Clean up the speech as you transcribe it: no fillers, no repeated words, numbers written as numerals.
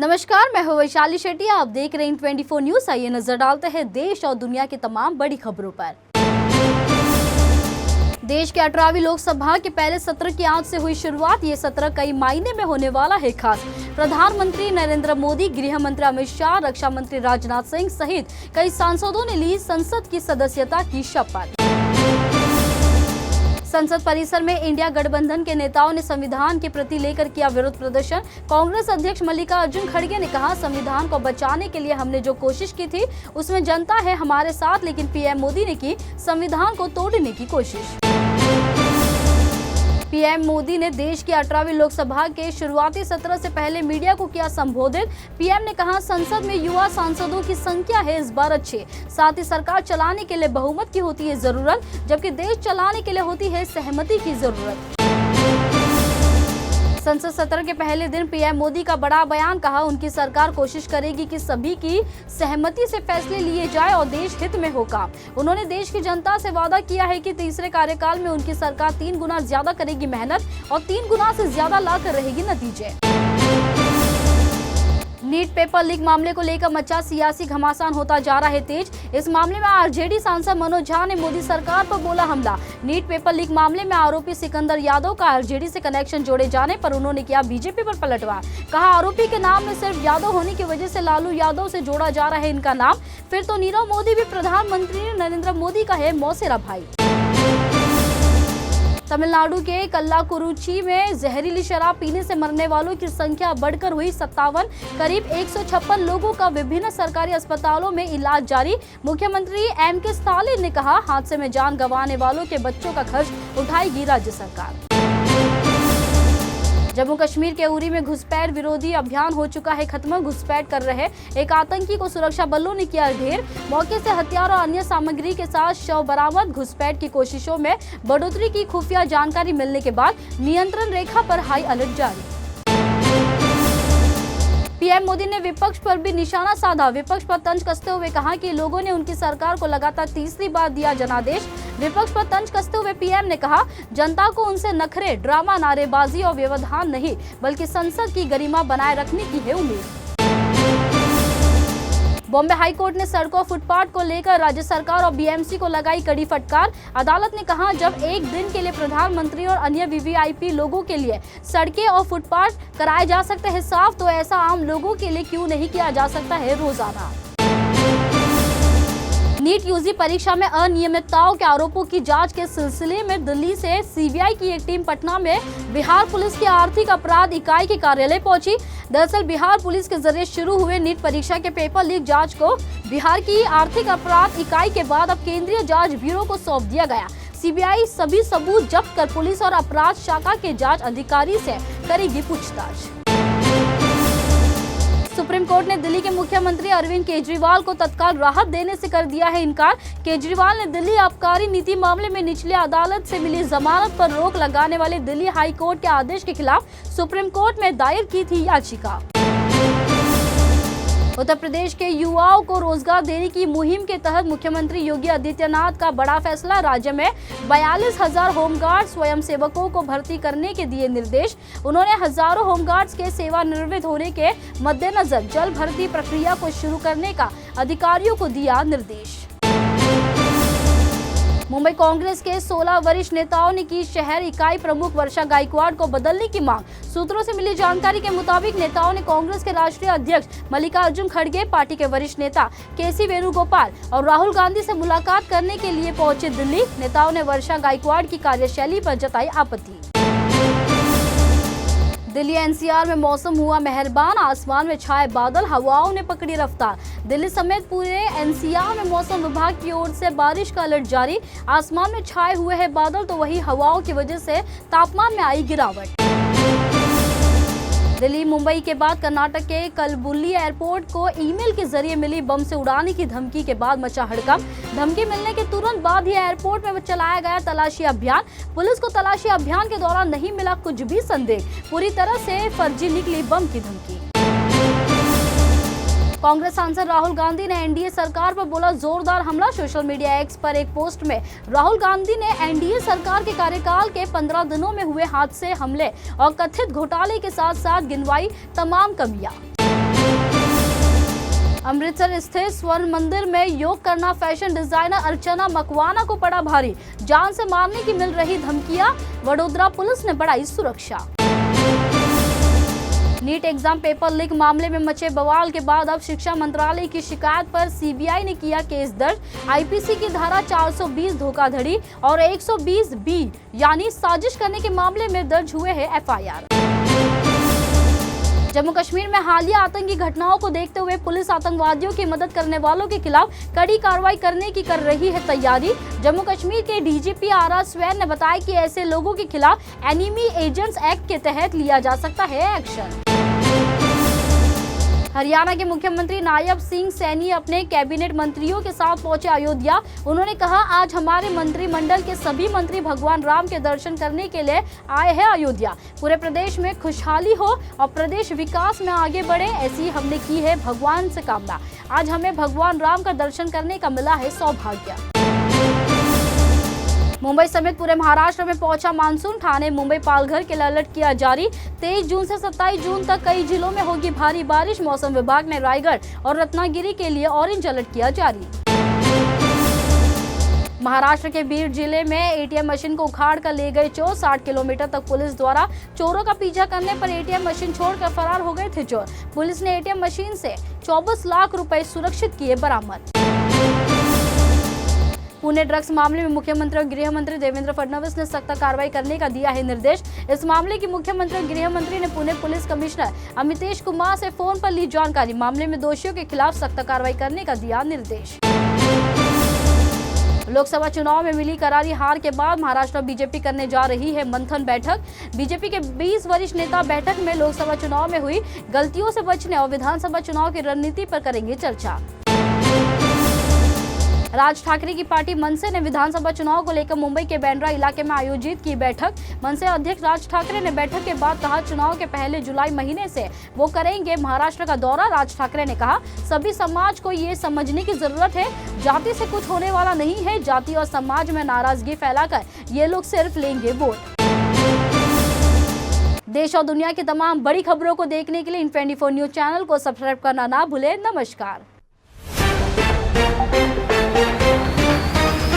नमस्कार, मैं हूं वैशाली शेट्टी। आप देख रहे हैं 24 न्यूज। आइए नजर डालते हैं देश और दुनिया की तमाम बड़ी खबरों पर। देश के 18वीं लोकसभा के पहले सत्र की आज से हुई शुरुआत। ये सत्र कई मायने में होने वाला है खास। प्रधानमंत्री नरेंद्र मोदी, गृह मंत्री अमित शाह, रक्षा मंत्री राजनाथ सिंह सहित कई सांसदों ने ली संसद की सदस्यता की शपथ। संसद परिसर में इंडिया गठबंधन के नेताओं ने संविधान के प्रति लेकर किया विरोध प्रदर्शन। कांग्रेस अध्यक्ष मल्लिकार्जुन खड़गे ने कहा, संविधान को बचाने के लिए हमने जो कोशिश की थी उसमें जनता है हमारे साथ, लेकिन पीएम मोदी ने की संविधान को तोड़ने की कोशिश। पीएम मोदी ने देश की 18वीं लोकसभा के शुरुआती सत्र से पहले मीडिया को किया संबोधित। पीएम ने कहा, संसद में युवा सांसदों की संख्या है इस बार अच्छी, साथ ही सरकार चलाने के लिए बहुमत की होती है जरूरत, जबकि देश चलाने के लिए होती है सहमति की जरूरत। संसद सत्र के पहले दिन पीएम मोदी का बड़ा बयान। कहा, उनकी सरकार कोशिश करेगी कि सभी की सहमति से फैसले लिए जाए और देश हित में हो काम। उन्होंने देश की जनता से वादा किया है कि तीसरे कार्यकाल में उनकी सरकार 3 गुना ज्यादा करेगी मेहनत और 3 गुना से ज्यादा लाकर रहेगी नतीजे। नीट पेपर लीक मामले को लेकर मचा सियासी घमासान होता जा रहा है तेज। इस मामले में आरजेडी सांसद मनोज झा ने मोदी सरकार पर बोला हमला। नीट पेपर लीक मामले में आरोपी सिकंदर यादव का आरजेडी से कनेक्शन जोड़े जाने पर उन्होंने किया बीजेपी पर पलटवार। कहा, आरोपी के नाम में सिर्फ यादव होने की वजह से लालू यादव से जोड़ा जा रहा है इनका नाम। फिर तो नीरव मोदी भी प्रधानमंत्री नरेंद्र मोदी का है मौसेरा भाई। तमिलनाडु के कल्लाकुरुची में जहरीली शराब पीने से मरने वालों की संख्या बढ़कर हुई 57। करीब 156 लोगों का विभिन्न सरकारी अस्पतालों में इलाज जारी। मुख्यमंत्री एम.के. स्टालिन ने कहा, हादसे में जान गंवाने वालों के बच्चों का खर्च उठाएगी राज्य सरकार। जम्मू कश्मीर के उरी में घुसपैठ विरोधी अभियान हो चुका है खत्म। घुसपैठ कर रहे एक आतंकी को सुरक्षा बलों ने किया ढेर। मौके से हथियार और अन्य सामग्री के साथ शव बरामद। घुसपैठ की कोशिशों में बढ़ोतरी की खुफिया जानकारी मिलने के बाद नियंत्रण रेखा पर हाई अलर्ट जारी। पीएम मोदी ने विपक्ष पर भी निशाना साधा। विपक्ष पर तंज कसते हुए कहा कि लोगों ने उनकी सरकार को लगातार तीसरी बार दिया जनादेश। विपक्ष पर तंज कसते हुए पीएम ने कहा, जनता को उनसे नखरे, ड्रामा, नारेबाजी और व्यवधान नहीं, बल्कि संसद की गरिमा बनाए रखने की है उम्मीद। बॉम्बे हाईकोर्ट ने सड़कों और फुटपाथ को लेकर राज्य सरकार और बीएमसी को लगाई कड़ी फटकार। अदालत ने कहा, जब एक दिन के लिए प्रधानमंत्री और अन्य वीवीआईपी लोगों के लिए सड़कें और फुटपाथ कराए जा सकते हैं साफ, तो ऐसा आम लोगों के लिए क्यों नहीं किया जा सकता है रोजाना। नीट यूजी परीक्षा में अनियमितताओं के आरोपों की जांच के सिलसिले में दिल्ली से सीबीआई की एक टीम पटना में बिहार पुलिस की आर्थिक अपराध इकाई के कार्यालय पहुंची। दरअसल बिहार पुलिस के जरिए शुरू हुए नीट परीक्षा के पेपर लीक जांच को बिहार की आर्थिक अपराध इकाई के बाद अब केंद्रीय जांच ब्यूरो को सौंप दिया गया। सीबीआई सभी सबूत जब्त कर पुलिस और अपराध शाखा के जांच अधिकारी से करेगी पूछताछ। सुप्रीम कोर्ट ने दिल्ली के मुख्यमंत्री अरविंद केजरीवाल को तत्काल राहत देने से कर दिया है इनकार। केजरीवाल ने दिल्ली आबकारी नीति मामले में निचली अदालत से मिली जमानत पर रोक लगाने वाले दिल्ली हाई कोर्ट के आदेश के खिलाफ सुप्रीम कोर्ट में दायर की थी याचिका। उत्तर प्रदेश के युवाओं को रोजगार देने की मुहिम के तहत मुख्यमंत्री योगी आदित्यनाथ का बड़ा फैसला। राज्य में 42,000 होमगार्ड स्वयंसेवकों को भर्ती करने के दिए निर्देश। उन्होंने हजारों होमगार्ड्स के सेवानिवृत्त होने के मद्देनजर जल्द भर्ती प्रक्रिया को शुरू करने का अधिकारियों को दिया निर्देश। मुंबई कांग्रेस के 16 वरिष्ठ नेताओं ने की शहर इकाई प्रमुख वर्षा गायकवाड़ को बदलने की मांग। सूत्रों से मिली जानकारी के मुताबिक नेताओं ने कांग्रेस के राष्ट्रीय अध्यक्ष मल्लिकार्जुन खड़गे, पार्टी के वरिष्ठ नेता के.सी. वेणुगोपाल और राहुल गांधी से मुलाकात करने के लिए पहुंचे दिल्ली। नेताओं ने वर्षा गायकवाड़ की कार्यशैली पर जताई आपत्ति। दिल्ली एनसीआर में मौसम हुआ मेहरबान। आसमान में छाए बादल, हवाओं ने पकड़ी रफ्तार। दिल्ली समेत पूरे एनसीआर में मौसम विभाग की ओर से बारिश का अलर्ट जारी। आसमान में छाए हुए हैं बादल, तो वही हवाओं की वजह से तापमान में आई गिरावट। दिल्ली मुंबई के बाद कर्नाटक के कलबुर्गी एयरपोर्ट को ईमेल के जरिए मिली बम से उड़ाने की धमकी के बाद मचा हड़कंप। धमकी मिलने के तुरंत बाद ही एयरपोर्ट में चलाया गया तलाशी अभियान। पुलिस को तलाशी अभियान के दौरान नहीं मिला कुछ भी संदेह। पूरी तरह से फर्जी निकली बम की धमकी। कांग्रेस सांसद राहुल गांधी ने एनडीए सरकार पर बोला जोरदार हमला। सोशल मीडिया एक्स पर एक पोस्ट में राहुल गांधी ने एनडीए सरकार के कार्यकाल के 15 दिनों में हुए हादसे, हमले और कथित घोटाले के साथ साथ गिनवाई तमाम कमियां। अमृतसर स्थित स्वर्ण मंदिर में योग करना फैशन डिजाइनर अर्चना मकवाना को पड़ा भारी, जान से मारने की मिल रही धमकियां, वडोदरा पुलिस ने बढ़ाई सुरक्षा। नीट एग्जाम पेपर लीक मामले में मचे बवाल के बाद अब शिक्षा मंत्रालय की शिकायत पर सीबीआई ने किया केस दर्ज। आईपीसी की धारा 420 धोखाधड़ी और 120 बी यानी साजिश करने के मामले में दर्ज हुए हैं एफआईआर। जम्मू कश्मीर में हालिया आतंकी घटनाओं को देखते हुए पुलिस आतंकवादियों की मदद करने वालों के खिलाफ कड़ी कार्रवाई करने की कर रही है तैयारी। जम्मू कश्मीर के डीजीपी आर स्वैन ने बताया कि ऐसे लोगों के खिलाफ एनिमी एजेंट्स एक्ट के तहत लिया जा सकता है एक्शन। हरियाणा के मुख्यमंत्री नायब सिंह सैनी अपने कैबिनेट मंत्रियों के साथ पहुंचे अयोध्या। उन्होंने कहा, आज हमारे मंत्रिमंडल के सभी मंत्री भगवान राम के दर्शन करने के लिए आए हैं अयोध्या। पूरे प्रदेश में खुशहाली हो और प्रदेश विकास में आगे बढ़े, ऐसी हमने की है भगवान से कामना। आज हमें भगवान राम का दर्शन करने का मिला है सौभाग्य। मुंबई समेत पूरे महाराष्ट्र में पहुंचा मानसून। ठाणे, मुंबई, पालघर के लिए अलर्ट किया जारी। 23 जून से 27 जून तक कई जिलों में होगी भारी बारिश। मौसम विभाग ने रायगढ़ और रत्नागिरी के लिए ऑरेंज अलर्ट किया जारी। महाराष्ट्र के बीड जिले में एटीएम मशीन को उखाड़ कर ले गए चोर। 60 किलोमीटर तक पुलिस द्वारा चोरों का पीछा करने पर एटीएम मशीन छोड़कर फरार हो गए थे चोर। पुलिस ने एटीएम मशीन से 24 लाख रुपए सुरक्षित किए बरामद। पुणे ड्रग्स मामले में मुख्यमंत्री और गृह मंत्री देवेंद्र फडणवीस ने सख्त कार्रवाई करने का दिया है निर्देश। इस मामले की मुख्यमंत्री और गृह मंत्री ने पुणे पुलिस कमिश्नर अमितेश कुमार से फोन पर ली जानकारी। मामले में दोषियों के खिलाफ सख्त कार्रवाई करने का दिया निर्देश। लोकसभा चुनाव में मिली करारी हार के बाद महाराष्ट्र बीजेपी करने जा रही है मंथन बैठक। बीजेपी के 20 वरिष्ठ नेता बैठक में लोकसभा चुनाव में हुई गलतियों से बचने और विधानसभा चुनाव की रणनीति पर करेंगे चर्चा। राज ठाकरे की पार्टी मनसे ने विधानसभा चुनाव को लेकर मुंबई के बांद्रा इलाके में आयोजित की बैठक। मनसे अध्यक्ष राज ठाकरे ने बैठक के बाद कहा, चुनाव के पहले जुलाई महीने से वो करेंगे महाराष्ट्र का दौरा। राज ठाकरे ने कहा, सभी समाज को ये समझने की जरूरत है, जाति से कुछ होने वाला नहीं है। जाति और समाज में नाराजगी फैलाकर ये लोग सिर्फ लेंगे वोट। देश और दुनिया की तमाम बड़ी खबरों को देखने के लिए इन 24 न्यूज चैनल को सब्सक्राइब करना ना भूलें। नमस्कार।